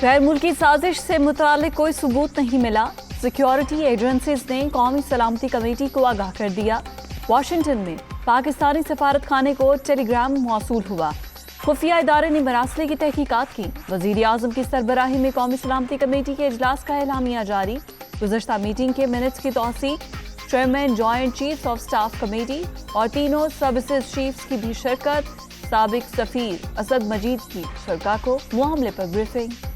غیر ملکی سازش سے متعلق کوئی ثبوت نہیں ملا، سیکیورٹی ایجنسیز نے قومی سلامتی کمیٹی کو آگاہ کر دیا۔ واشنگٹن میں پاکستانی سفارت خانے کو ٹیلی گرام موصول ہوا، خفیہ ادارے نے مراسلے کی تحقیقات کی۔ وزیر اعظم کی سربراہی میں قومی سلامتی کمیٹی کے اجلاس کا اعلامیہ جاری، گزشتہ میٹنگ کے منٹس کی توثیق، chairman joint chief of staff committee اور تینوں سروسز چیفز کی بھی شرکت، سابق سفیر اسد مجید کی شرکاء کو معاملے پر بریفنگ۔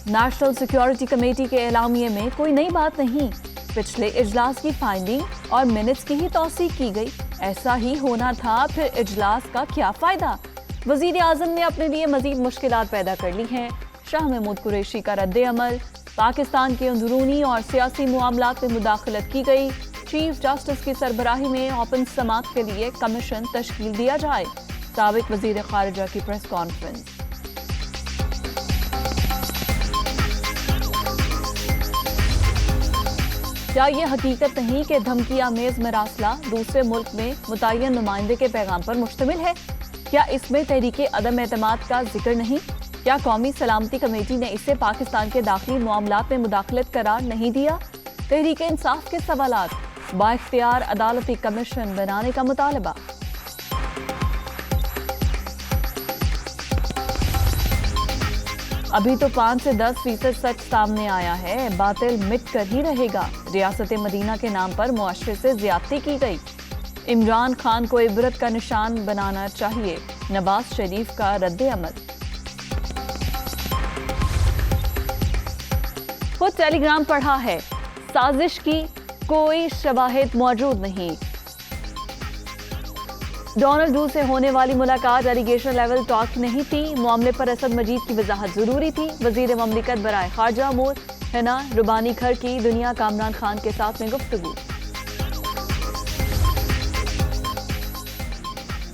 نیشنل سیکیورٹی کمیٹی کے اعلامیے میں کوئی نئی بات نہیں، پچھلے اجلاس کی فائنڈنگ اور منٹس کی ہی توثیق کی گئی۔ ایسا ہی ہونا تھا، پھر اجلاس کا کیا فائدہ؟ وزیر اعظم نے اپنے لیے مزید مشکلات پیدا کر لی ہیں۔ شاہ محمود قریشی کا رد عمل، پاکستان کے اندرونی اور سیاسی معاملات میں مداخلت کی گئی، چیف جسٹس کی سربراہی میں اوپن سماعت کے لیے کمیشن تشکیل دیا جائے، سابق وزیر خارجہ کی پریس کانفرنس۔ کیا یہ حقیقت نہیں کہ دھمکی آمیز مراسلہ دوسرے ملک میں متعین نمائندے کے پیغام پر مشتمل ہے؟ کیا اس میں تحریک عدم اعتماد کا ذکر نہیں؟ کیا قومی سلامتی کمیٹی نے اسے پاکستان کے داخلی معاملات میں مداخلت قرار نہیں دیا؟ تحریک انصاف کے سوالات، با اختیار عدالتی کمیشن بنانے کا مطالبہ۔ ابھی تو 5 سے 10% سچ سامنے آیا ہے، باطل مٹ کر ہی رہے گا۔ ریاست مدینہ کے نام پر معاشرے سے زیادتی کی گئی، عمران خان کو عبرت کا نشان بنانا چاہیے، نواز شریف کا رد عمل۔ خود ٹیلی گرام پڑھا ہے، سازش کی کوئی شواہد موجود نہیں۔ ڈونلڈ ڈو سے ہونے والی ملاقات ڈیلیگیشن لیول ٹاک نہیں تھی، معاملے پر اسد مجید کی وضاحت ضروری تھی۔ وزیر مملکت برائے خارجہ امور ہنا ربانی گھر کی دنیا کا عمران خان کے ساتھ میں گفتگو۔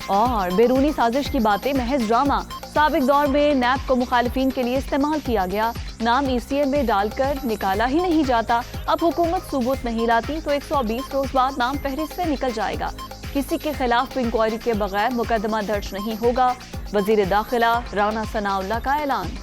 اور بیرونی سازش کی باتیں محض ڈرامہ، سابق دور میں نیب کو مخالفین کے لیے استعمال کیا گیا، نام ECM میں ڈال کر نکالا ہی نہیں جاتا، اب حکومت ثبوت نہیں لاتی تو 120 روز بعد نام فہرست سے نکل جائے گا، کسی کے خلاف انکوائری کے بغیر مقدمہ درج نہیں ہوگا، وزیر داخلہ رانا ثناء اللہ کا اعلان۔